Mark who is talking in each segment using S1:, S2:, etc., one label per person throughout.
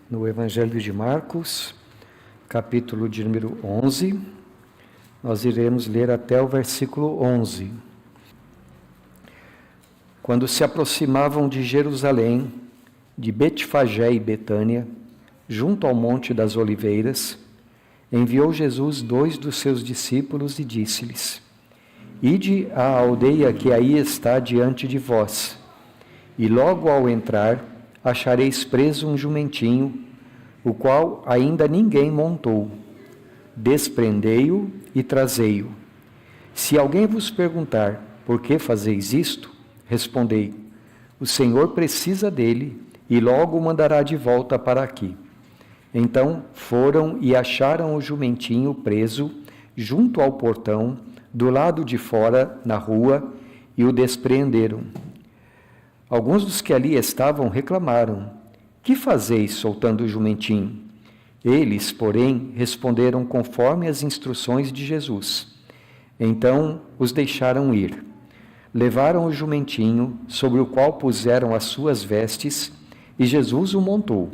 S1: no Evangelho de Marcos, capítulo de número 11. Nós iremos ler até o versículo 11. Quando se aproximavam de Jerusalém, de Betfagé e Betânia, junto ao Monte das Oliveiras, enviou Jesus 2 dos seus discípulos e disse-lhes: Ide à aldeia que aí está diante de vós, e logo ao entrar achareis preso um jumentinho, o qual ainda ninguém montou. Desprendei-o e trazei-o. Se alguém vos perguntar, por que fazeis isto? Respondei: o Senhor precisa dele e logo o mandará de volta para aqui. Então foram e acharam o jumentinho preso junto ao portão, do lado de fora, na rua, e o despreenderam. Alguns dos que ali estavam reclamaram: que fazeis soltando o jumentinho? Eles, porém, responderam conforme as instruções de Jesus. Então os deixaram ir. Levaram o jumentinho, sobre o qual puseram as suas vestes, e Jesus o montou.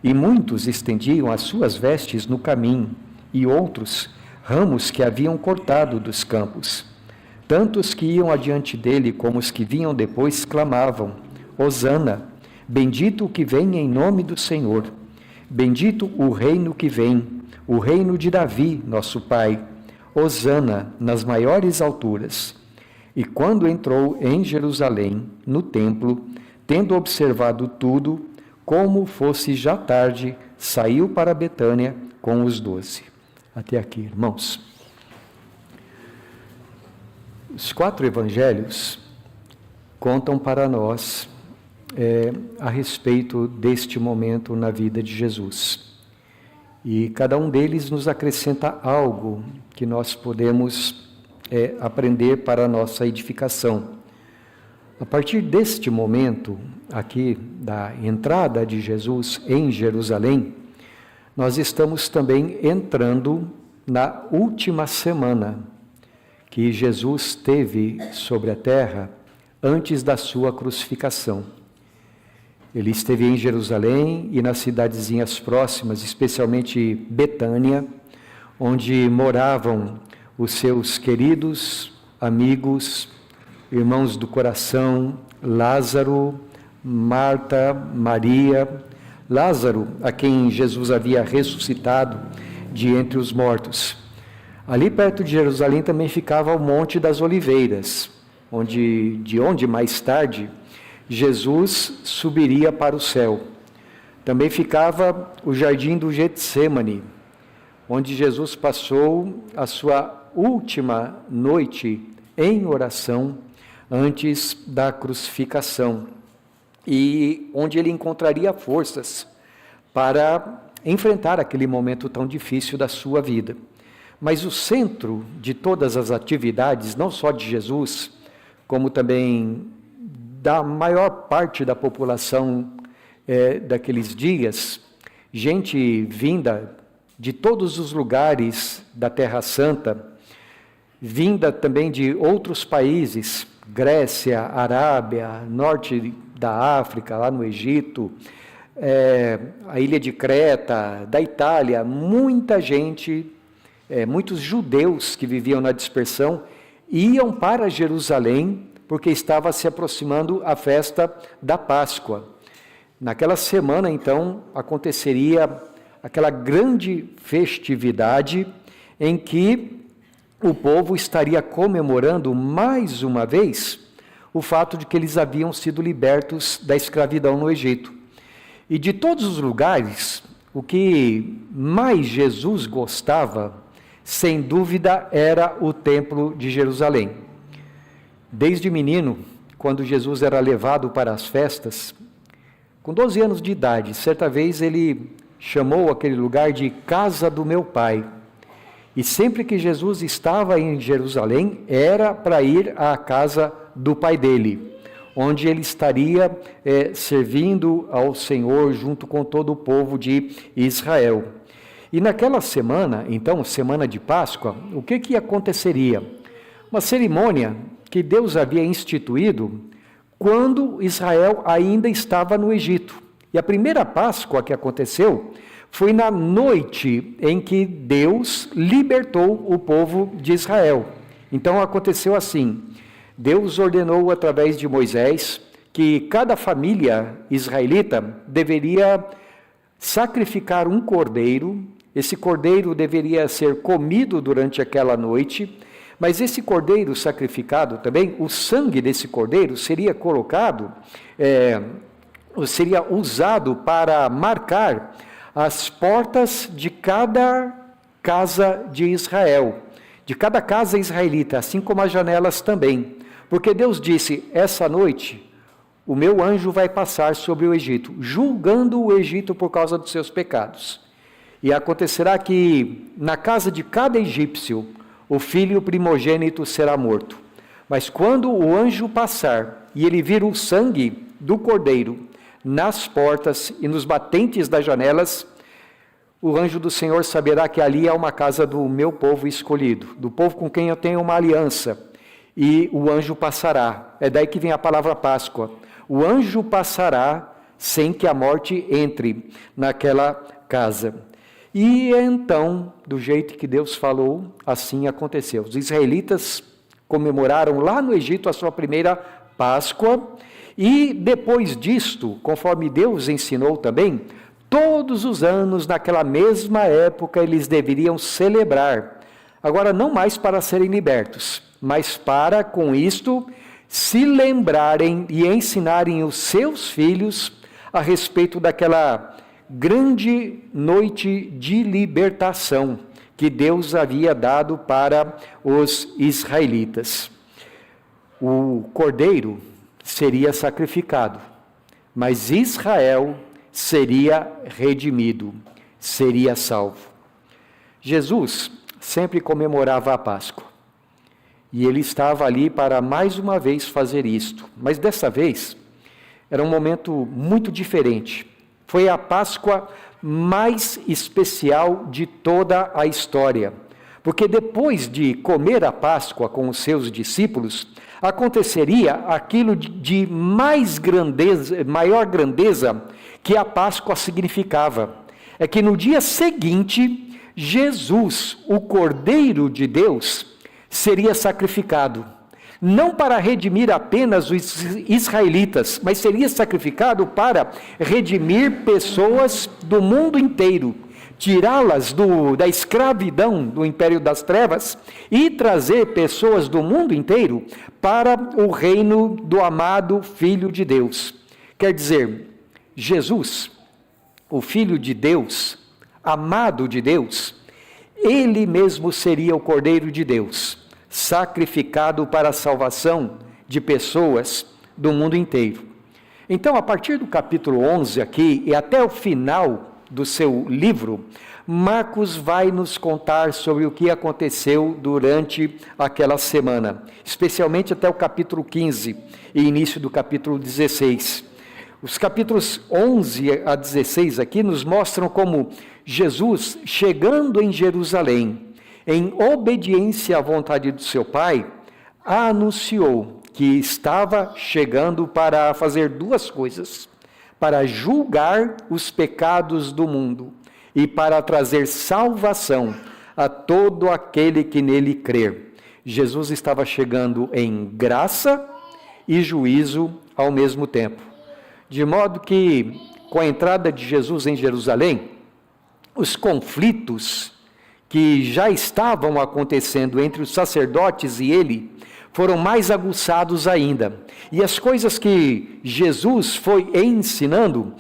S1: E muitos estendiam as suas vestes no caminho, e outros, ramos que haviam cortado dos campos. Tanto os que iam adiante dele, como os que vinham depois, clamavam: Hosana, bendito o que vem em nome do Senhor. Bendito o reino que vem, o reino de Davi, nosso pai. Hosana nas maiores alturas. E quando entrou em Jerusalém, no templo, tendo observado tudo, como fosse já tarde, saiu para Betânia com os 12. Até aqui, irmãos. Os 4 evangelhos contam para nós a respeito deste momento na vida de Jesus. E cada um deles nos acrescenta algo que nós podemos aprender para a nossa edificação. A partir deste momento aqui da entrada de Jesus em Jerusalém, nós estamos também entrando na última semana que Jesus teve sobre a terra antes da sua crucificação. Ele esteve em Jerusalém e nas cidadezinhas próximas, especialmente Betânia, onde moravam os seus queridos amigos, irmãos do coração, Lázaro, Marta, Maria. Lázaro, a quem Jesus havia ressuscitado de entre os mortos. Ali perto de Jerusalém também ficava o Monte das Oliveiras, de onde mais tarde Jesus subiria para o céu. Também ficava o Jardim do Getsêmani, onde Jesus passou a sua última noite em oração antes da crucificação, e onde ele encontraria forças para enfrentar aquele momento tão difícil da sua vida. Mas o centro de todas as atividades, não só de Jesus, como também da maior parte da população daqueles dias, gente vinda de todos os lugares da Terra Santa, vinda também de outros países, Grécia, Arábia, norte da África, lá no Egito, a ilha de Creta, da Itália, muita gente, muitos judeus que viviam na dispersão, iam para Jerusalém, porque estava se aproximando a festa da Páscoa. Naquela semana, então, aconteceria aquela grande festividade em que o povo estaria comemorando mais uma vez o fato de que eles haviam sido libertos da escravidão no Egito. E de todos os lugares, o que mais Jesus gostava, sem dúvida, era o Templo de Jerusalém. Desde menino, quando Jesus era levado para as festas, com 12 anos de idade, certa vez ele chamou aquele lugar de Casa do Meu Pai. E sempre que Jesus estava em Jerusalém, era para ir à casa do pai dele, onde ele estaria servindo ao Senhor junto com todo o povo de Israel. E naquela semana, então, semana de Páscoa, o que aconteceria? Uma cerimônia que Deus havia instituído quando Israel ainda estava no Egito. E a primeira Páscoa que aconteceu foi na noite em que Deus libertou o povo de Israel. Então aconteceu assim: Deus ordenou através de Moisés que cada família israelita deveria sacrificar um cordeiro. Esse cordeiro deveria ser comido durante aquela noite, mas esse cordeiro sacrificado também, o sangue desse cordeiro seria colocado, seria usado para marcar as portas de cada casa de Israel, de cada casa israelita, assim como as janelas também. Porque Deus disse: essa noite o meu anjo vai passar sobre o Egito, julgando o Egito por causa dos seus pecados. E acontecerá que na casa de cada egípcio o filho primogênito será morto. Mas quando o anjo passar e ele vir o sangue do cordeiro nas portas e nos batentes das janelas, o anjo do Senhor saberá que ali é uma casa do meu povo escolhido, do povo com quem eu tenho uma aliança. E o anjo passará. É daí que vem a palavra Páscoa. O anjo passará sem que a morte entre naquela casa. E então, do jeito que Deus falou, assim aconteceu. Os israelitas comemoraram lá no Egito a sua primeira Páscoa, e depois disto, conforme Deus ensinou também, todos os anos, naquela mesma época, eles deveriam celebrar. Agora, não mais para serem libertos, mas para, com isto, se lembrarem e ensinarem os seus filhos a respeito daquela grande noite de libertação que Deus havia dado para os israelitas. O cordeiro seria sacrificado, mas Israel seria redimido, seria salvo. Jesus sempre comemorava a Páscoa, e ele estava ali para mais uma vez fazer isto, mas dessa vez era um momento muito diferente. Foi a Páscoa mais especial de toda a história, porque depois de comer a Páscoa com os seus discípulos, aconteceria aquilo de maior grandeza que a Páscoa significava. É que no dia seguinte, Jesus, o Cordeiro de Deus, seria sacrificado. Não para redimir apenas os israelitas, mas seria sacrificado para redimir pessoas do mundo inteiro, tirá-las da escravidão do império das trevas e trazer pessoas do mundo inteiro para o reino do amado Filho de Deus. Quer dizer, Jesus, o Filho de Deus, amado de Deus, ele mesmo seria o Cordeiro de Deus, sacrificado para a salvação de pessoas do mundo inteiro. Então, a partir do capítulo 11 aqui e até o final do seu livro, Marcos vai nos contar sobre o que aconteceu durante aquela semana, especialmente até o capítulo 15 e início do capítulo 16. Os capítulos 11 a 16 aqui nos mostram como Jesus, chegando em Jerusalém, em obediência à vontade do seu Pai, anunciou que estava chegando para fazer duas coisas: para julgar os pecados do mundo e para trazer salvação a todo aquele que nele crer. Jesus estava chegando em graça e juízo ao mesmo tempo. De modo que, com a entrada de Jesus em Jerusalém, os conflitos que já estavam acontecendo entre os sacerdotes e ele, foram mais aguçados ainda. E as coisas que Jesus foi ensinando,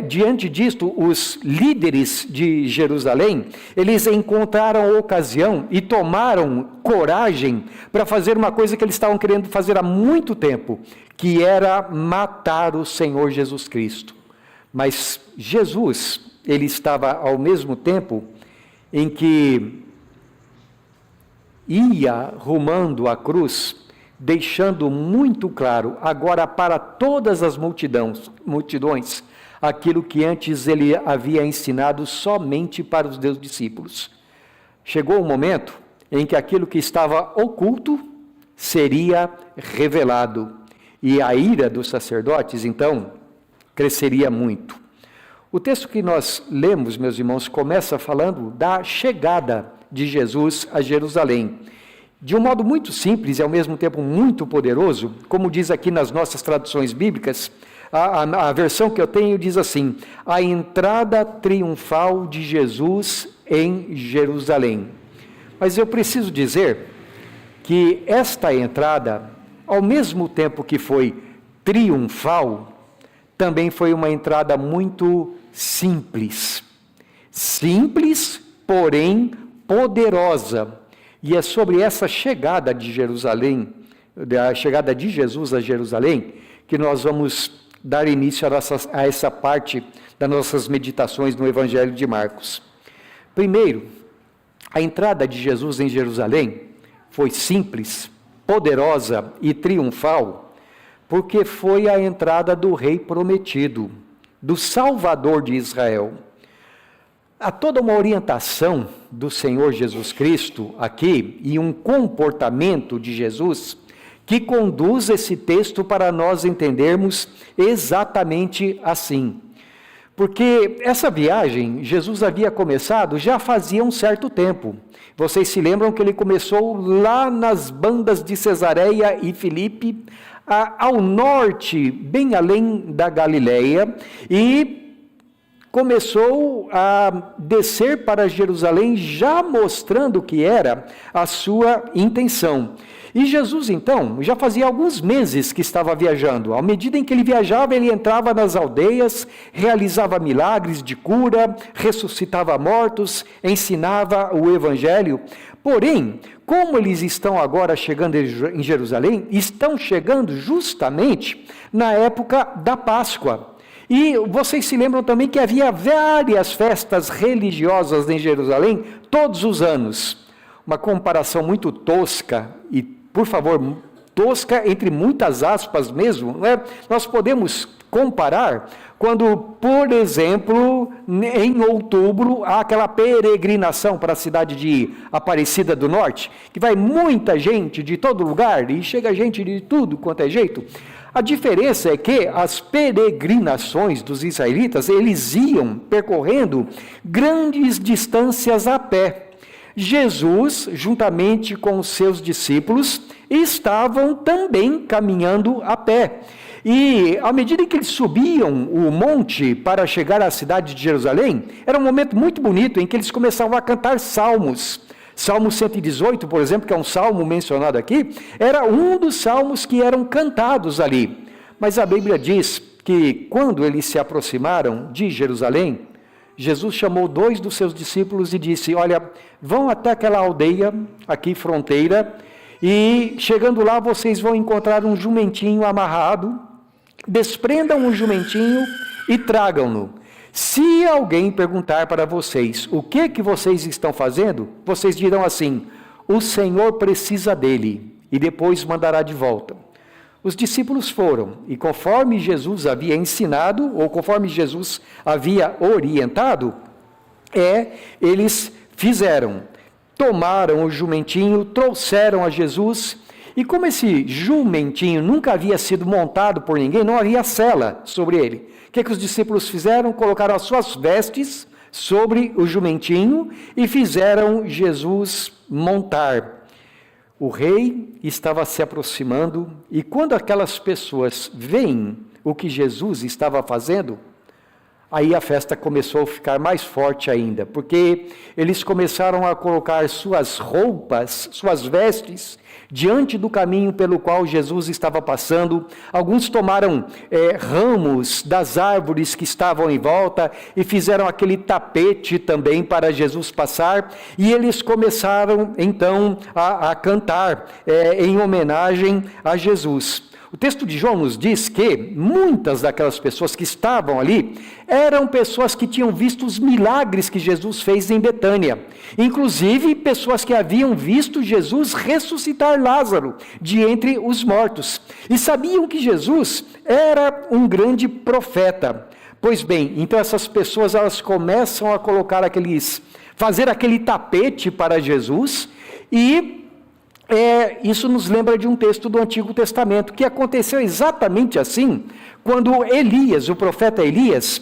S1: diante disto, os líderes de Jerusalém, eles encontraram ocasião e tomaram coragem para fazer uma coisa que eles estavam querendo fazer há muito tempo, que era matar o Senhor Jesus Cristo. Mas Jesus, ele estava ao mesmo tempo em que ia rumando a cruz, deixando muito claro, agora para todas as multidões, aquilo que antes ele havia ensinado somente para os seus discípulos. Chegou o momento em que aquilo que estava oculto seria revelado, e a ira dos sacerdotes, então, cresceria muito. O texto que nós lemos, meus irmãos, começa falando da chegada de Jesus a Jerusalém. De um modo muito simples e ao mesmo tempo muito poderoso, como diz aqui nas nossas traduções bíblicas, a versão que eu tenho diz assim: a entrada triunfal de Jesus em Jerusalém. Mas eu preciso dizer que esta entrada, ao mesmo tempo que foi triunfal, também foi uma entrada muito simples. Simples, porém poderosa. E é sobre essa chegada de Jerusalém, a chegada de Jesus a Jerusalém, que nós vamos dar início a essa parte das nossas meditações no Evangelho de Marcos. Primeiro, a entrada de Jesus em Jerusalém foi simples, poderosa e triunfal, porque foi a entrada do Rei prometido, do Salvador de Israel. Há toda uma orientação do Senhor Jesus Cristo aqui e um comportamento de Jesus que conduz esse texto para nós entendermos exatamente assim. Porque essa viagem, Jesus havia começado já fazia um certo tempo. Vocês se lembram que ele começou lá nas bandas de Cesareia e Filipe, ao norte, bem além da Galileia, e começou a descer para Jerusalém, já mostrando que era a sua intenção. E Jesus, então, já fazia alguns meses que estava viajando. À medida em que ele viajava, ele entrava nas aldeias, realizava milagres de cura, ressuscitava mortos, ensinava o Evangelho. Porém, como eles estão agora chegando em Jerusalém, estão chegando justamente na época da Páscoa. E vocês se lembram também que havia várias festas religiosas em Jerusalém todos os anos. Uma comparação muito tosca, e por favor, tosca entre muitas aspas mesmo, não é? Nós podemos comparar quando, por exemplo, em outubro, há aquela peregrinação para a cidade de Aparecida do Norte, que vai muita gente de todo lugar, e chega gente de tudo quanto é jeito. A diferença é que as peregrinações dos israelitas, eles iam percorrendo grandes distâncias a pé. Jesus, juntamente com os seus discípulos, estavam também caminhando a pé. E à medida que eles subiam o monte para chegar à cidade de Jerusalém, era um momento muito bonito em que eles começavam a cantar salmos. Salmo 118, por exemplo, que é um salmo mencionado aqui, era um dos salmos que eram cantados ali. Mas a Bíblia diz que quando eles se aproximaram de Jerusalém, Jesus chamou 2 dos seus discípulos e disse: olha, vão até aquela aldeia, aqui fronteira, e chegando lá vocês vão encontrar um jumentinho amarrado, desprendam o jumentinho e tragam-no. Se alguém perguntar para vocês o que vocês estão fazendo, vocês dirão assim: o Senhor precisa dele, e depois mandará de volta. Os discípulos foram, e conforme Jesus havia ensinado, ou conforme Jesus havia orientado, eles fizeram. Tomaram o jumentinho, trouxeram a Jesus, e como esse jumentinho nunca havia sido montado por ninguém, não havia sela sobre ele. O que os discípulos fizeram? Colocaram as suas vestes sobre o jumentinho e fizeram Jesus montar. O rei estava se aproximando, e quando aquelas pessoas veem o que Jesus estava fazendo, aí a festa começou a ficar mais forte ainda, porque eles começaram a colocar suas roupas, suas vestes, diante do caminho pelo qual Jesus estava passando. Alguns tomaram ramos das árvores que estavam em volta e fizeram aquele tapete também para Jesus passar, e eles começaram então a cantar em homenagem a Jesus. O texto de João nos diz que muitas daquelas pessoas que estavam ali eram pessoas que tinham visto os milagres que Jesus fez em Betânia. Inclusive, pessoas que haviam visto Jesus ressuscitar Lázaro de entre os mortos. E sabiam que Jesus era um grande profeta. Pois bem, então essas pessoas elas começam a colocar fazer aquele tapete para Jesus, e isso nos lembra de um texto do Antigo Testamento, que aconteceu exatamente assim, quando Elias, o profeta Elias,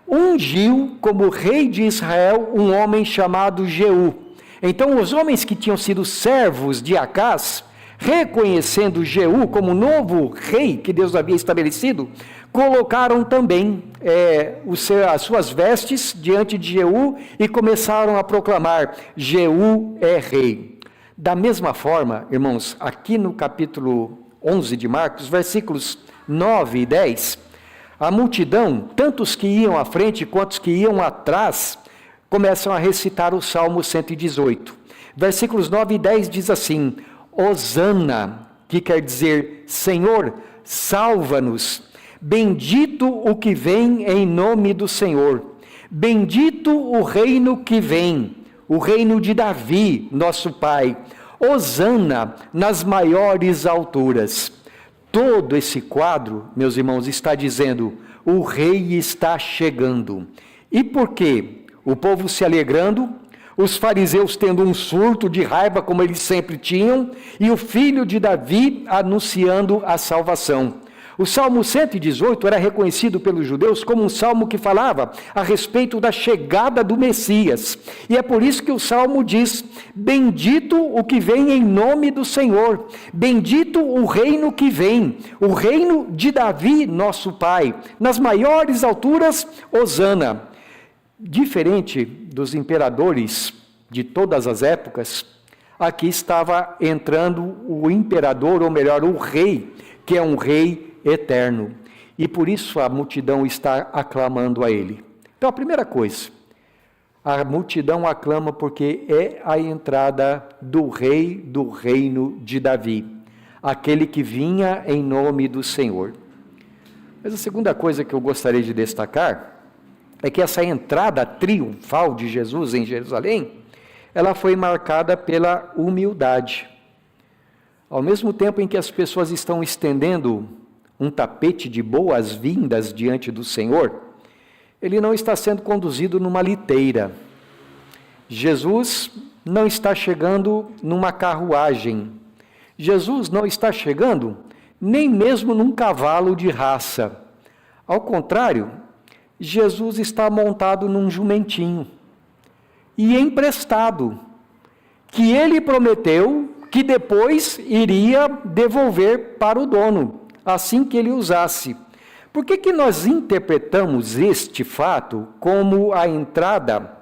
S1: ungiu como rei de Israel um homem chamado Jeú. Então os homens que tinham sido servos de Acás, reconhecendo Jeú como novo rei que Deus havia estabelecido, colocaram também as suas vestes diante de Jeú e começaram a proclamar: Jeú é rei. Da mesma forma, irmãos, aqui no capítulo 11 de Marcos, versículos 9 e 10, a multidão, tanto os que iam à frente quanto os que iam atrás, começam a recitar o Salmo 118. Versículos 9 e 10 diz assim: Hosana, que quer dizer Senhor, salva-nos. Bendito o que vem em nome do Senhor. Bendito o reino que vem, o reino de Davi, nosso Pai. Hosana nas maiores alturas. Todo esse quadro, meus irmãos, está dizendo: o rei está chegando. E por quê? O povo se alegrando, os fariseus tendo um surto de raiva, como eles sempre tinham, e o filho de Davi anunciando a salvação. O Salmo 118 era reconhecido pelos judeus como um salmo que falava a respeito da chegada do Messias. E é por isso que o salmo diz: bendito o que vem em nome do Senhor, bendito o reino que vem, o reino de Davi, nosso Pai. Nas maiores alturas, hosana. Diferente dos imperadores de todas as épocas, aqui estava entrando o imperador, ou melhor, o rei, que é um rei eterno, e por isso a multidão está aclamando a ele. Então a primeira coisa, a multidão aclama porque é a entrada do rei do reino de Davi, aquele que vinha em nome do Senhor. Mas a segunda coisa que eu gostaria de destacar é que essa entrada triunfal de Jesus em Jerusalém, ela foi marcada pela humildade. Ao mesmo tempo em que as pessoas estão estendendo um tapete de boas-vindas diante do Senhor, ele não está sendo conduzido numa liteira. Jesus não está chegando numa carruagem. Jesus não está chegando nem mesmo num cavalo de raça. Ao contrário, Jesus está montado num jumentinho e emprestado, que ele prometeu que depois iria devolver para o dono, assim que ele usasse. Por que nós interpretamos este fato como a entrada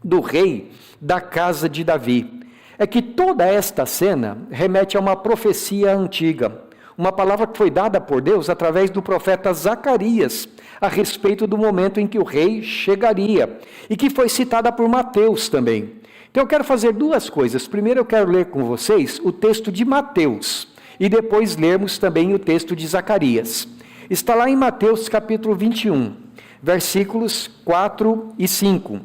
S1: do rei da casa de Davi? É que toda esta cena remete a uma profecia antiga, uma palavra que foi dada por Deus através do profeta Zacarias, a respeito do momento em que o rei chegaria, e que foi citada por Mateus também. Então eu quero fazer duas coisas. Primeiro eu quero ler com vocês o texto de Mateus, e depois lermos também o texto de Zacarias. Está lá em Mateus capítulo 21, versículos 4 e 5.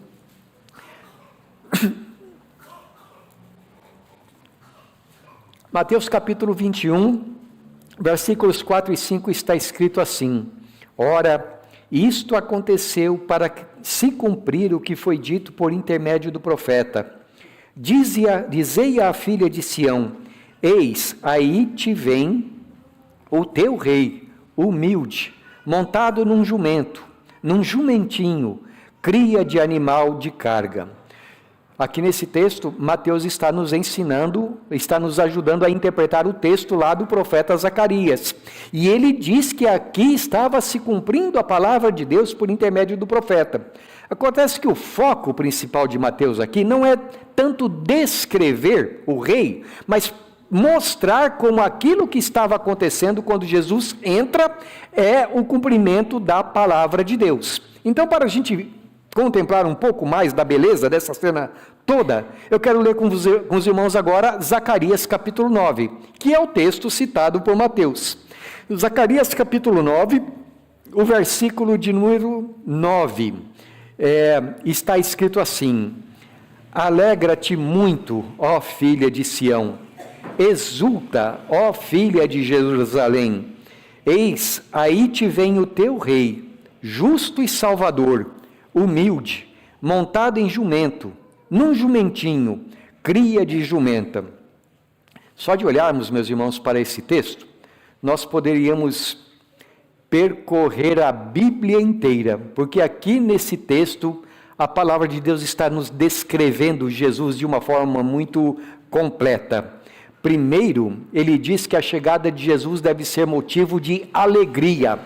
S1: Mateus capítulo 21, versículos 4 e 5 está escrito assim: Ora, isto aconteceu para se cumprir o que foi dito por intermédio do profeta. Dizei à filha de Sião: Eis, aí te vem o teu rei, humilde, montado num jumento, num jumentinho, cria de animal de carga. Aqui nesse texto, Mateus está nos ensinando, está nos ajudando a interpretar o texto lá do profeta Zacarias. E ele diz que aqui estava se cumprindo a palavra de Deus por intermédio do profeta. Acontece que o foco principal de Mateus aqui não é tanto descrever o rei, mas mostrar como aquilo que estava acontecendo quando Jesus entra é o cumprimento da palavra de Deus. Então, para a gente contemplar um pouco mais da beleza dessa cena toda, eu quero ler com os irmãos agora Zacarias capítulo 9, que é o texto citado por Mateus. Zacarias capítulo 9, o versículo de número 9, está escrito assim: Alegra-te muito, ó filha de Sião, exulta, ó filha de Jerusalém, eis, aí te vem o teu rei, justo e salvador, humilde, montado em jumento, num jumentinho, cria de jumenta. Só de olharmos, meus irmãos, para esse texto, nós poderíamos percorrer a Bíblia inteira, porque aqui nesse texto a palavra de Deus está nos descrevendo Jesus de uma forma muito completa. Primeiro, ele diz que a chegada de Jesus deve ser motivo de alegria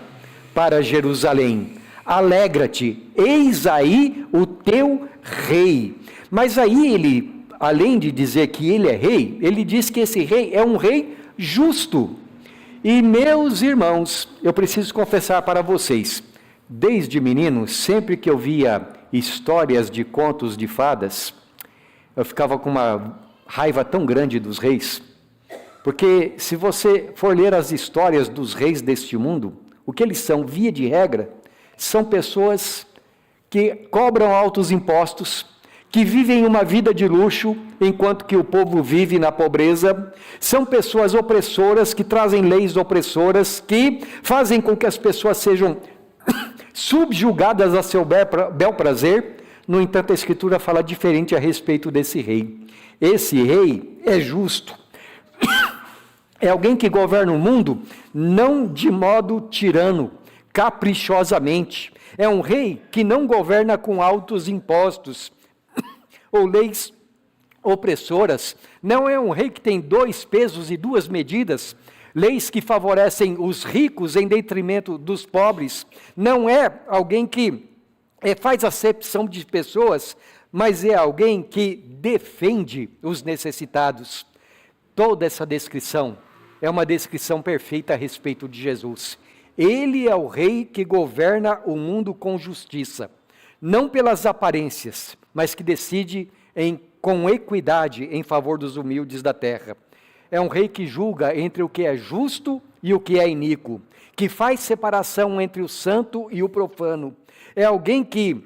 S1: para Jerusalém. Alegra-te, eis aí o teu rei. Mas aí ele, além de dizer que ele é rei, ele diz que esse rei é um rei justo. E meus irmãos, eu preciso confessar para vocês, desde menino, sempre que eu via histórias de contos de fadas, eu ficava com uma raiva tão grande dos reis, porque se você for ler as histórias dos reis deste mundo, o que eles são, via de regra, são pessoas que cobram altos impostos, que vivem uma vida de luxo, enquanto que o povo vive na pobreza. São pessoas opressoras, que trazem leis opressoras, que fazem com que as pessoas sejam subjugadas a seu bel prazer. No entanto, a Escritura fala diferente a respeito desse rei. Esse rei é justo. É alguém que governa o mundo não de modo tirano, caprichosamente. É um rei que não governa com altos impostos ou leis opressoras. Não é um rei que tem 2 pesos e 2 medidas, leis que favorecem os ricos em detrimento dos pobres. Não é alguém que faz acepção de pessoas, mas é alguém que defende os necessitados. Toda essa descrição é uma descrição perfeita a respeito de Jesus. Ele é o rei que governa o mundo com justiça, não pelas aparências, mas que decide com equidade em favor dos humildes da terra. É um rei que julga entre o que é justo e o que é iníquo, que faz separação entre o santo e o profano. É alguém que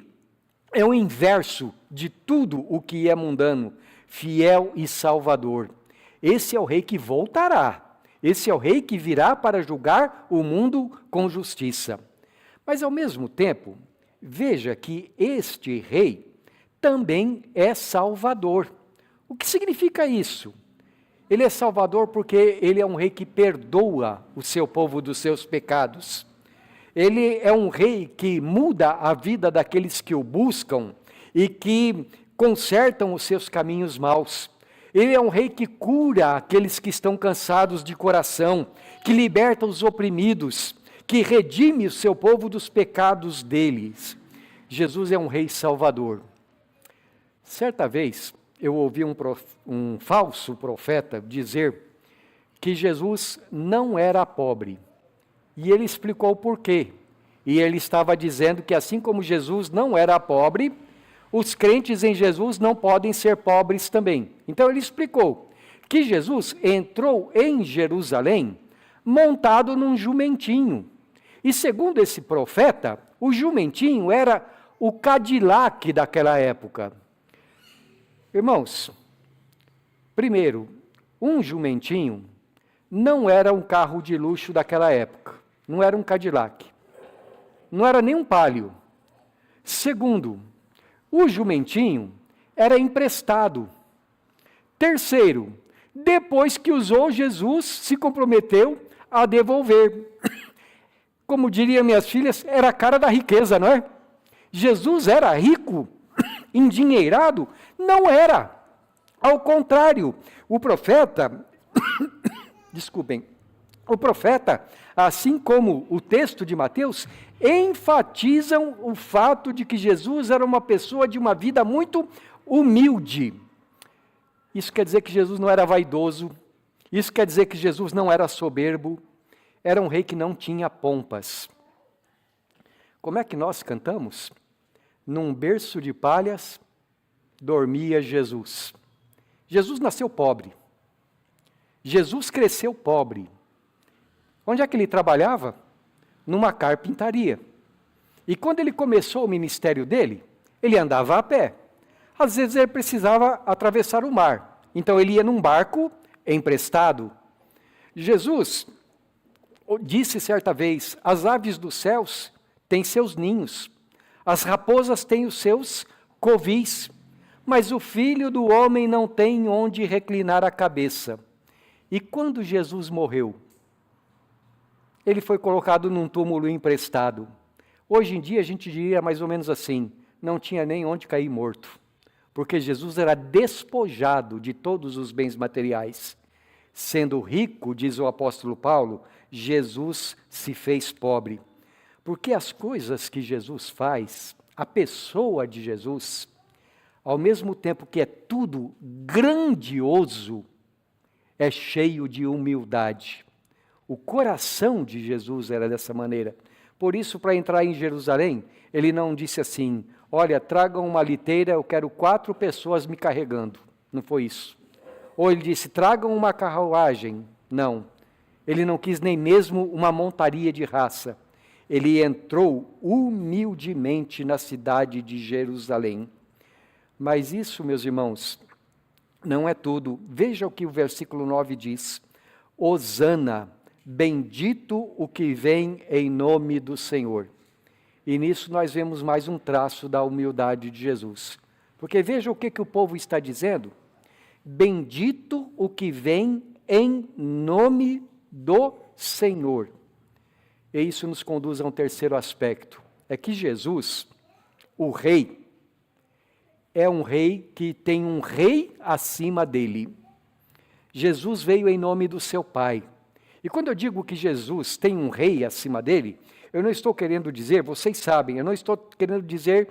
S1: é o inverso de tudo o que é mundano, fiel e salvador. Esse é o rei que voltará. Esse é o rei que virá para julgar o mundo com justiça. Mas, ao mesmo tempo, veja que este rei também é salvador. O que significa isso? Ele é salvador porque ele é um rei que perdoa o seu povo dos seus pecados. Ele é um rei que muda a vida daqueles que o buscam e que consertam os seus caminhos maus. Ele é um rei que cura aqueles que estão cansados de coração, que liberta os oprimidos, que redime o seu povo dos pecados deles. Jesus é um rei salvador. Certa vez, eu ouvi um falso profeta dizer que Jesus não era pobre. E ele explicou o porquê. E ele estava dizendo que assim como Jesus não era pobre, os crentes em Jesus não podem ser pobres também. Então ele explicou que Jesus entrou em Jerusalém montado num jumentinho. E segundo esse profeta, o jumentinho era o Cadillac daquela época. Irmãos, primeiro, um jumentinho não era um carro de luxo daquela época, não era um Cadillac, não era nem um Palio. Segundo, o jumentinho era emprestado. Terceiro, depois que usou, Jesus se comprometeu a devolver. Como diriam minhas filhas, era a cara da riqueza, não é? Jesus era rico, endinheirado? Não era. Ao contrário, o profeta, desculpem, o profeta, assim como o texto de Mateus, enfatizam o fato de que Jesus era uma pessoa de uma vida muito humilde. Isso quer dizer que Jesus não era vaidoso, isso quer dizer que Jesus não era soberbo, era um rei que não tinha pompas. Como é que nós cantamos? Num berço de palhas dormia Jesus. Jesus nasceu pobre. Jesus cresceu pobre. Onde é que ele trabalhava? Numa carpintaria. E quando ele começou o ministério dele, ele andava a pé. Às vezes ele precisava atravessar o mar. Então ele ia num barco emprestado. Jesus disse certa vez: as aves dos céus têm seus ninhos, as raposas têm os seus covis, mas o Filho do Homem não tem onde reclinar a cabeça. E quando Jesus morreu, ele foi colocado num túmulo emprestado. Hoje em dia a gente diria mais ou menos assim, não tinha nem onde cair morto, porque Jesus era despojado de todos os bens materiais. Sendo rico, diz o apóstolo Paulo, Jesus se fez pobre. Porque as coisas que Jesus faz, a pessoa de Jesus, ao mesmo tempo que é tudo grandioso, é cheio de humildade. O coração de Jesus era dessa maneira. Por isso, para entrar em Jerusalém, ele não disse assim, olha, tragam uma liteira, eu quero 4 pessoas me carregando. Não foi isso. Ou ele disse, tragam uma carruagem. Não. Ele não quis nem mesmo uma montaria de raça. Ele entrou humildemente na cidade de Jerusalém. Mas isso, meus irmãos, não é tudo. Veja o que o versículo 9 diz. Hosana, bendito o que vem em nome do Senhor. E nisso nós vemos mais um traço da humildade de Jesus. Porque veja o que o povo está dizendo. Bendito o que vem em nome do Senhor. E isso nos conduz a um terceiro aspecto. É que Jesus, o rei, é um rei que tem um rei acima dele. Jesus veio em nome do seu Pai. E quando eu digo que Jesus tem um rei acima dele, eu não estou querendo dizer, vocês sabem, eu não estou querendo dizer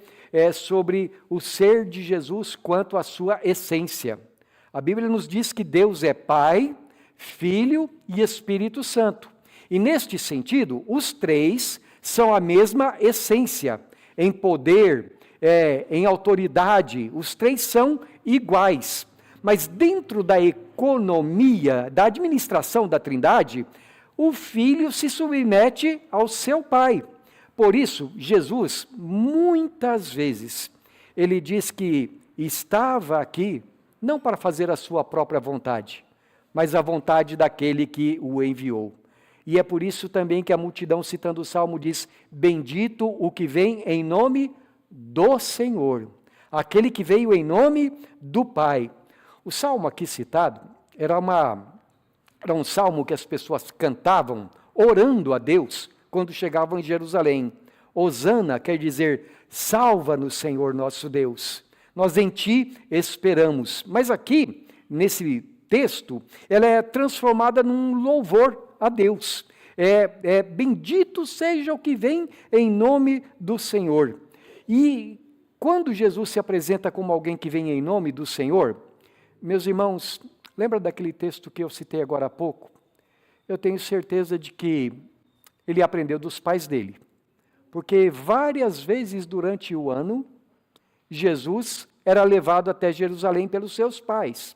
S1: sobre o ser de Jesus quanto à sua essência. A Bíblia nos diz que Deus é Pai, Filho e Espírito Santo. E neste sentido, os três são a mesma essência, em poder, em autoridade, os três são iguais. Mas dentro da economia, da administração da Trindade, o Filho se submete ao seu Pai. Por isso, Jesus, muitas vezes, ele diz que estava aqui, não para fazer a sua própria vontade, mas a vontade daquele que o enviou. E é por isso também que a multidão, citando o Salmo, diz, bendito o que vem em nome do Senhor, aquele que veio em nome do Pai. O salmo aqui citado era um salmo que as pessoas cantavam, orando a Deus, quando chegavam em Jerusalém. Hosana quer dizer, salva-nos, Senhor nosso Deus, nós em Ti esperamos. Mas aqui, nesse texto, ela é transformada num louvor a Deus. Bendito seja o que vem em nome do Senhor. E quando Jesus se apresenta como alguém que vem em nome do Senhor, meus irmãos, lembra daquele texto que eu citei agora há pouco? Eu tenho certeza de que ele aprendeu dos pais dele. Porque várias vezes durante o ano, Jesus era levado até Jerusalém pelos seus pais.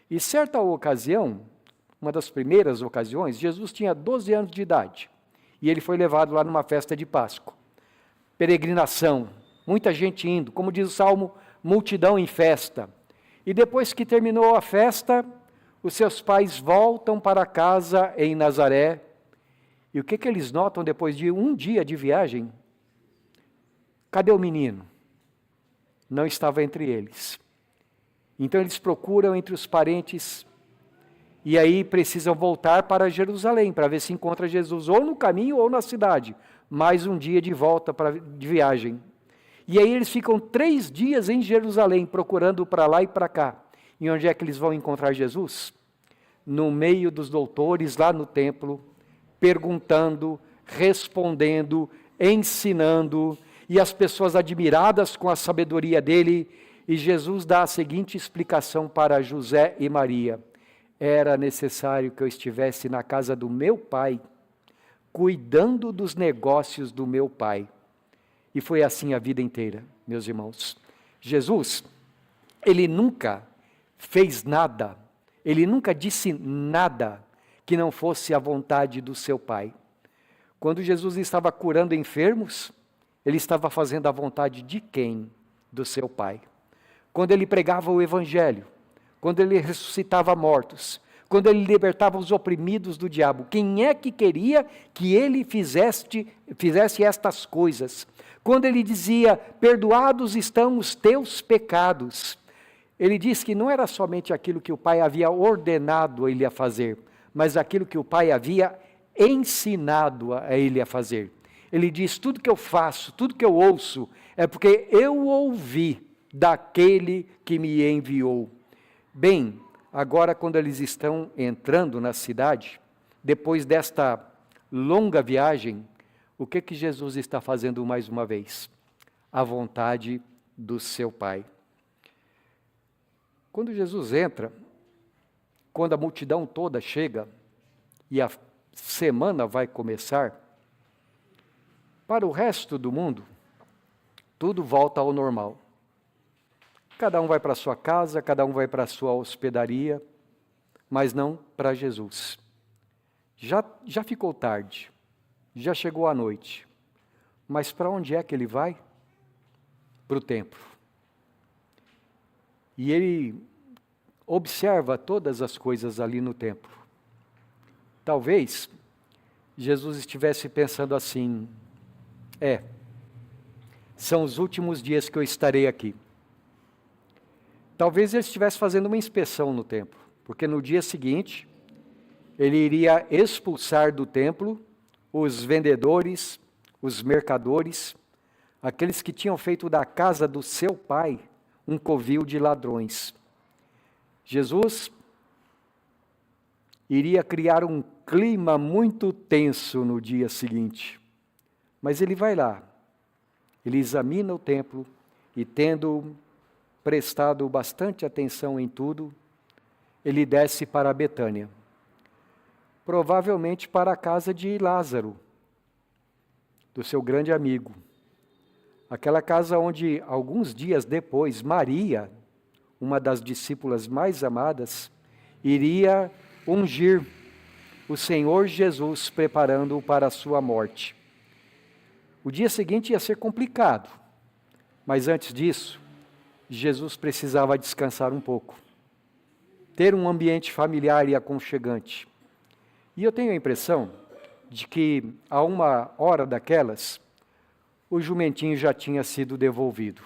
S1: E certa ocasião, uma das primeiras ocasiões, Jesus tinha 12 anos de idade. E ele foi levado lá numa festa de Páscoa. Peregrinação, muita gente indo, como diz o Salmo, multidão em festa. E depois que terminou a festa, os seus pais voltam para casa em Nazaré. E o que eles notam depois de um dia de viagem? Cadê o menino? Não estava entre eles. Então eles procuram entre os parentes e aí precisam voltar para Jerusalém para ver se encontra Jesus ou no caminho ou na cidade. Mais um dia de volta de viagem. E aí eles ficam 3 dias em Jerusalém procurando para lá e para cá. E onde é que eles vão encontrar Jesus? No meio dos doutores lá no templo, perguntando, respondendo, ensinando, e as pessoas admiradas com a sabedoria dele. E Jesus dá a seguinte explicação para José e Maria: era necessário que eu estivesse na casa do meu pai, cuidando dos negócios do meu pai. E foi assim a vida inteira, meus irmãos. Jesus, ele nunca fez nada, ele nunca disse nada que não fosse a vontade do seu pai. Quando Jesus estava curando enfermos, ele estava fazendo a vontade de quem? Do seu pai. Quando ele pregava o evangelho, quando ele ressuscitava mortos, quando ele libertava os oprimidos do diabo, quem é que queria que ele fizesse estas coisas? Quando ele dizia, perdoados estão os teus pecados, ele diz que não era somente aquilo que o pai havia ordenado ele a fazer, mas aquilo que o pai havia ensinado a ele a fazer. Ele diz: tudo que eu faço, tudo que eu ouço, é porque eu ouvi daquele que me enviou. Bem, agora quando eles estão entrando na cidade, depois desta longa viagem, o que Jesus está fazendo mais uma vez? A vontade do seu Pai. Quando Jesus entra, quando a multidão toda chega e a semana vai começar, para o resto do mundo, tudo volta ao normal. Cada um vai para a sua casa, cada um vai para a sua hospedaria, mas não para Jesus. Já ficou tarde, já chegou a noite, mas para onde é que ele vai? Para o templo. E ele observa todas as coisas ali no templo. Talvez Jesus estivesse pensando assim: são os últimos dias que eu estarei aqui. Talvez ele estivesse fazendo uma inspeção no templo, porque no dia seguinte ele iria expulsar do templo os vendedores, os mercadores, aqueles que tinham feito da casa do seu pai um covil de ladrões. Jesus iria criar um clima muito tenso no dia seguinte, mas ele vai lá, ele examina o templo e, tendo prestado bastante atenção em tudo, ele desce para Betânia, provavelmente para a casa de Lázaro, do seu grande amigo. Aquela casa onde, alguns dias depois, Maria, uma das discípulas mais amadas, iria ungir o Senhor Jesus, preparando-o para a sua morte. O dia seguinte ia ser complicado, mas antes disso, Jesus precisava descansar um pouco, ter um ambiente familiar e aconchegante. E eu tenho a impressão de que, a uma hora daquelas, o jumentinho já tinha sido devolvido.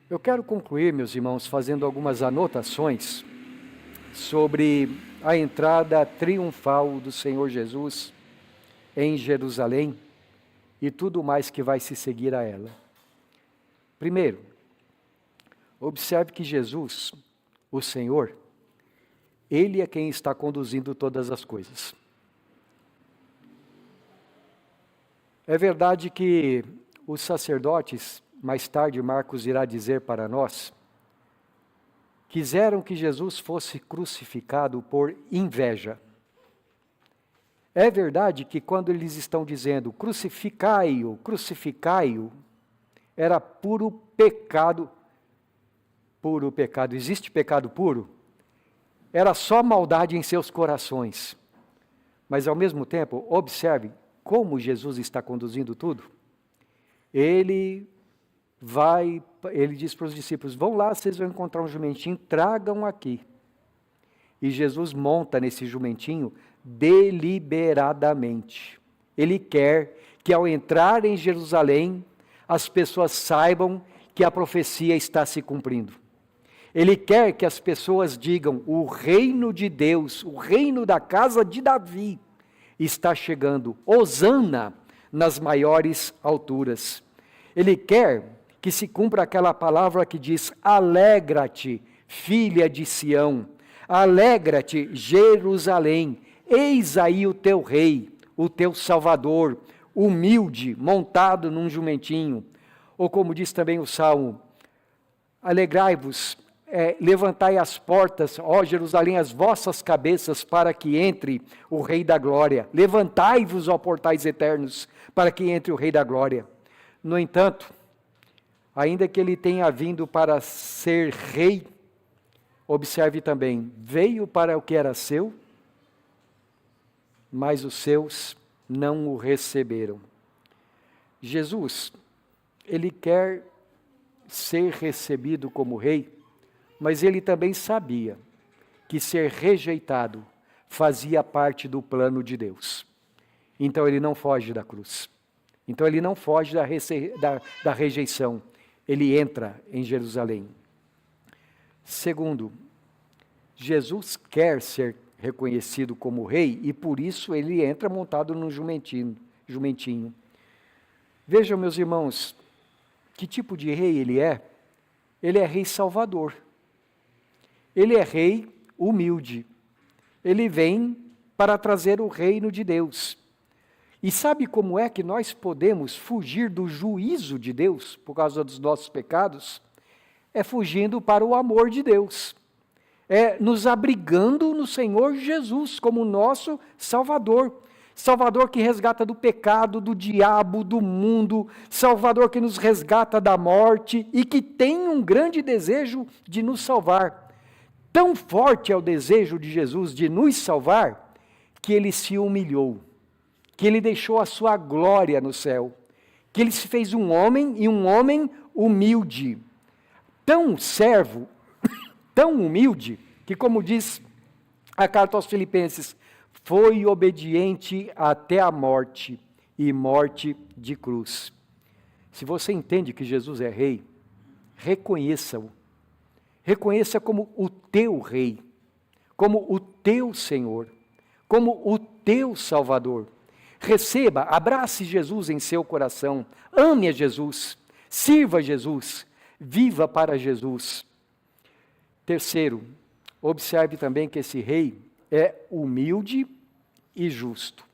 S1: Eu quero concluir, meus irmãos, fazendo algumas anotações sobre a entrada triunfal do Senhor Jesus em Jerusalém e tudo mais que vai se seguir a ela. Primeiro, observe que Jesus, o Senhor, Ele é quem está conduzindo todas as coisas. É verdade que os sacerdotes, mais tarde Marcos irá dizer para nós, quiseram que Jesus fosse crucificado por inveja. É verdade que quando eles estão dizendo crucificai-o, crucificai-o, era puro pecado. Puro pecado. Existe pecado puro? Era só maldade em seus corações. Mas ao mesmo tempo, observe como Jesus está conduzindo tudo. Ele diz para os discípulos: vão lá, vocês vão encontrar um jumentinho, tragam aqui. E Jesus monta nesse jumentinho deliberadamente. Ele quer que ao entrar em Jerusalém, as pessoas saibam que a profecia está se cumprindo. Ele quer que as pessoas digam: o reino de Deus, o reino da casa de Davi está chegando. Hosana nas maiores alturas. Ele quer que se cumpra aquela palavra que diz: alegra-te, filha de Sião, alegra-te, Jerusalém, eis aí o teu rei, o teu salvador, humilde, montado num jumentinho. Ou como diz também o Salmo: alegrai-vos, levantai as portas, ó Jerusalém, as vossas cabeças, para que entre o Rei da Glória. Levantai-vos, ó portais eternos, para que entre o Rei da Glória. No entanto, ainda que ele tenha vindo para ser rei, observe também, veio para o que era seu, mas os seus não o receberam. Jesus, ele quer ser recebido como rei, mas ele também sabia que ser rejeitado fazia parte do plano de Deus. Então ele não foge da cruz. Então ele não foge da rejeição. Ele entra em Jerusalém. Segundo, Jesus quer ser reconhecido como rei, e por isso ele entra montado num jumentinho. Vejam, meus irmãos, que tipo de rei ele é? Ele é rei salvador. Ele é rei humilde. Ele vem para trazer o reino de Deus. E sabe como é que nós podemos fugir do juízo de Deus por causa dos nossos pecados? É fugindo para o amor de Deus. É nos abrigando no Senhor Jesus como nosso Salvador. Salvador que resgata do pecado, do diabo, do mundo. Salvador que nos resgata da morte e que tem um grande desejo de nos salvar. Tão forte é o desejo de Jesus de nos salvar, que ele se humilhou, que ele deixou a sua glória no céu, que ele se fez um homem e um homem humilde. Tão servo, tão humilde, que como diz a carta aos Filipenses, foi obediente até a morte, e morte de cruz. Se você entende que Jesus é rei, reconheça-o. Reconheça como o teu rei, como o teu Senhor, como o teu Salvador. Receba, abrace Jesus em seu coração, ame a Jesus, sirva a Jesus, viva para Jesus. Terceiro, observe também que esse rei é humilde e justo.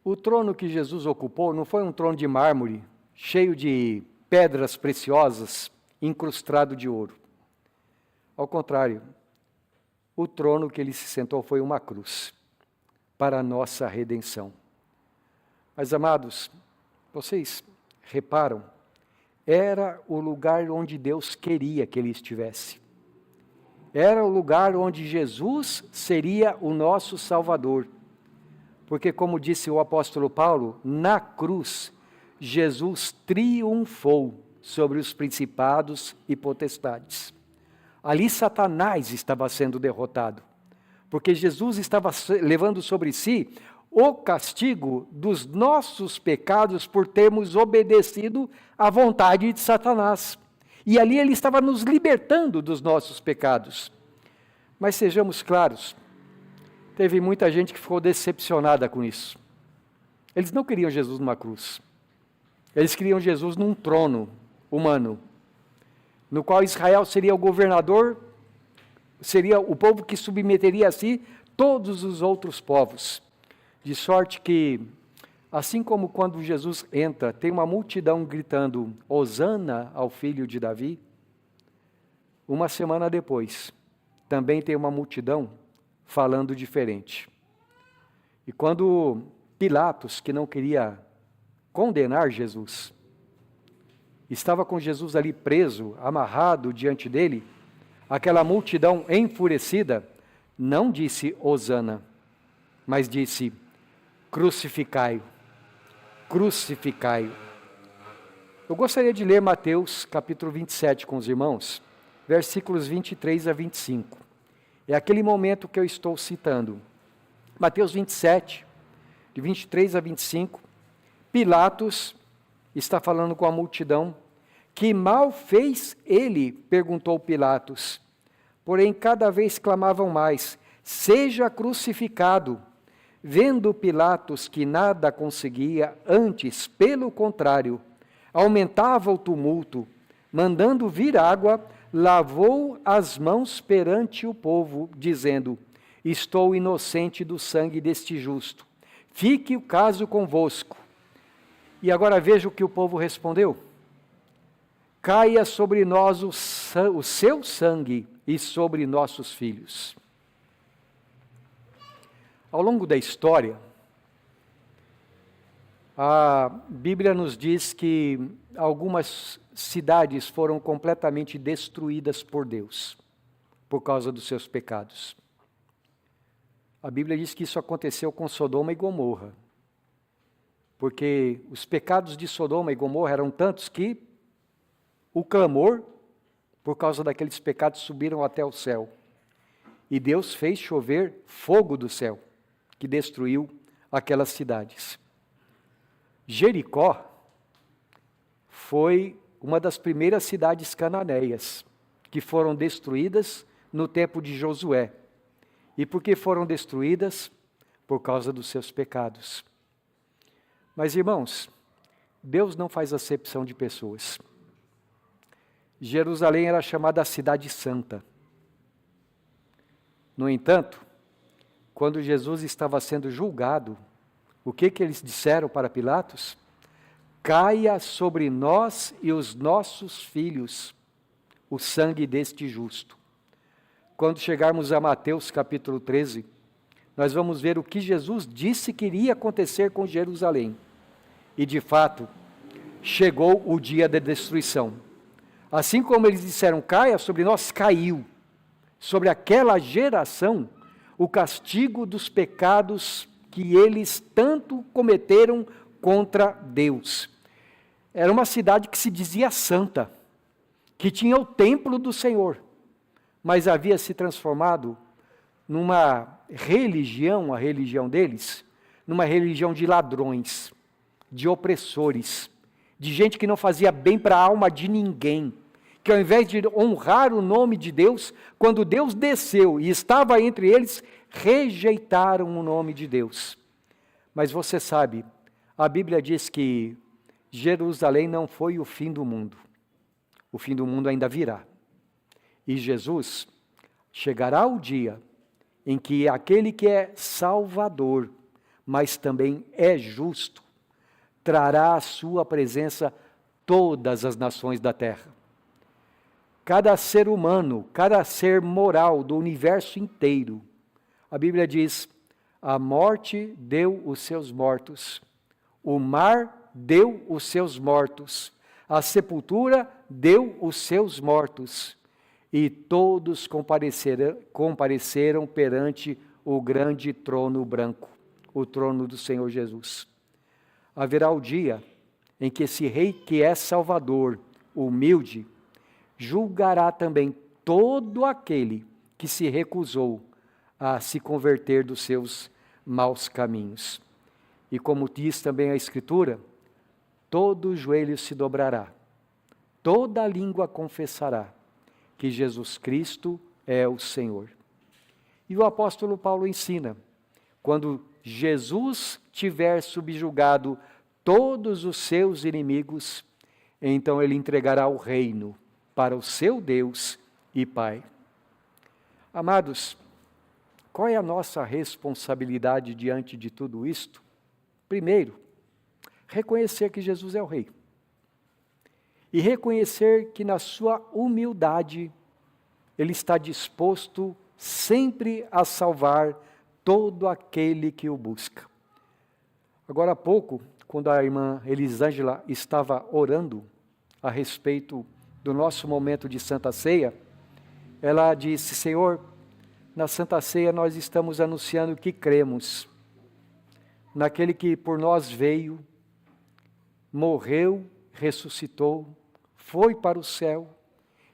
S1: O trono que Jesus ocupou não foi um trono de mármore, cheio de pedras preciosas, incrustado de ouro. Ao contrário, o trono que ele se sentou foi uma cruz, para a nossa redenção. Mas, amados, vocês reparam, era o lugar onde Deus queria que ele estivesse. Era o lugar onde Jesus seria o nosso Salvador. Porque, como disse o apóstolo Paulo, na cruz, Jesus triunfou sobre os principados e potestades. Ali Satanás estava sendo derrotado, porque Jesus estava levando sobre si o castigo dos nossos pecados por termos obedecido à vontade de Satanás. E ali ele estava nos libertando dos nossos pecados. Mas sejamos claros, teve muita gente que ficou decepcionada com isso. Eles não queriam Jesus numa cruz. Eles queriam Jesus num trono humano, no qual Israel seria o governador, seria o povo que submeteria a si todos os outros povos. De sorte que, assim como quando Jesus entra, tem uma multidão gritando, Hosana ao filho de Davi, uma semana depois, também tem uma multidão falando diferente. E quando Pilatos, que não queria condenar Jesus, estava com Jesus ali preso, amarrado diante dele, aquela multidão enfurecida não disse Hosana, mas disse crucificai-o, crucificai-o. Eu gostaria de ler Mateus capítulo 27 com os irmãos, versículos 23 a 25. É aquele momento que eu estou citando. Mateus 27, de 23 a 25, Pilatos está falando com a multidão. Que mal fez ele? Perguntou Pilatos. Porém, cada vez clamavam mais, seja crucificado. Vendo Pilatos que nada conseguia, antes, pelo contrário, aumentava o tumulto, mandando vir água, lavou as mãos perante o povo, dizendo, estou inocente do sangue deste justo. Fique o caso convosco. E agora veja o que o povo respondeu. Caia sobre nós o seu sangue e sobre nossos filhos. Ao longo da história, a Bíblia nos diz que algumas cidades foram completamente destruídas por Deus, por causa dos seus pecados. A Bíblia diz que isso aconteceu com Sodoma e Gomorra, porque os pecados de Sodoma e Gomorra eram tantos que o clamor, por causa daqueles pecados, subiram até o céu. E Deus fez chover fogo do céu, que destruiu aquelas cidades. Jericó foi uma das primeiras cidades cananeias, que foram destruídas no tempo de Josué. E por que foram destruídas? Por causa dos seus pecados. Mas, irmãos, Deus não faz acepção de pessoas. Jerusalém era chamada a cidade santa. No entanto, quando Jesus estava sendo julgado, o que eles disseram para Pilatos? Caia sobre nós e os nossos filhos o sangue deste justo. Quando chegarmos a Mateus capítulo 13, nós vamos ver o que Jesus disse que iria acontecer com Jerusalém. E de fato, chegou o dia da destruição. Assim como eles disseram, caia sobre nós, caiu. Sobre aquela geração, o castigo dos pecados que eles tanto cometeram contra Deus. Era uma cidade que se dizia santa, que tinha o templo do Senhor, mas havia se transformado numa religião, a religião deles, numa religião de ladrões, de opressores, de gente que não fazia bem para a alma de ninguém, que ao invés de honrar o nome de Deus, quando Deus desceu e estava entre eles, rejeitaram o nome de Deus. Mas você sabe, a Bíblia diz que Jerusalém não foi o fim do mundo. O fim do mundo ainda virá. E Jesus, chegará o dia em que aquele que é Salvador, mas também é justo, trará à sua presença todas as nações da terra. Cada ser humano, cada ser moral do universo inteiro, a Bíblia diz, a morte deu os seus mortos, o mar deu os seus mortos, a sepultura deu os seus mortos, e todos compareceram perante o grande trono branco, o trono do Senhor Jesus. Haverá o dia em que esse rei que é Salvador, humilde, julgará também todo aquele que se recusou a se converter dos seus maus caminhos. E como diz também a Escritura, todo joelho se dobrará, toda língua confessará que Jesus Cristo é o Senhor. E o apóstolo Paulo ensina, quando Jesus tiver subjugado todos os seus inimigos, então ele entregará o reino para o seu Deus e Pai. Amados, qual é a nossa responsabilidade diante de tudo isto? Primeiro, reconhecer que Jesus é o Rei. E reconhecer que na sua humildade, Ele está disposto sempre a salvar todo aquele que o busca. Agora há pouco, quando a irmã Elisângela estava orando a respeito do nosso momento de Santa Ceia, ela disse, Senhor, na Santa Ceia nós estamos anunciando que cremos naquele que por nós veio, morreu, ressuscitou, foi para o céu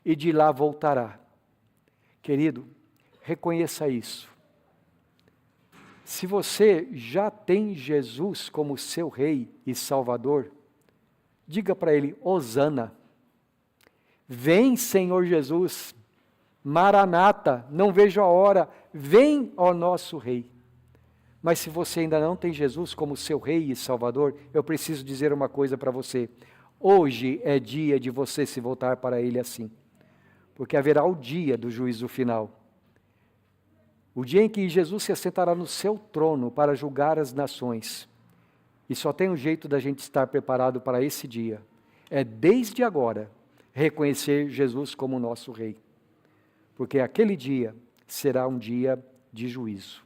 S1: e de lá voltará. Querido, reconheça isso. Se você já tem Jesus como seu Rei e Salvador, diga para Ele, Hosana, vem Senhor Jesus, Maranata, não vejo a hora, vem ó nosso Rei. Mas se você ainda não tem Jesus como seu Rei e Salvador, eu preciso dizer uma coisa para você. Hoje é dia de você se voltar para Ele assim. Porque haverá o dia do juízo final. O dia em que Jesus se assentará no seu trono para julgar as nações. E só tem um jeito da gente estar preparado para esse dia. É desde agora reconhecer Jesus como nosso Rei. Porque aquele dia será um dia de juízo.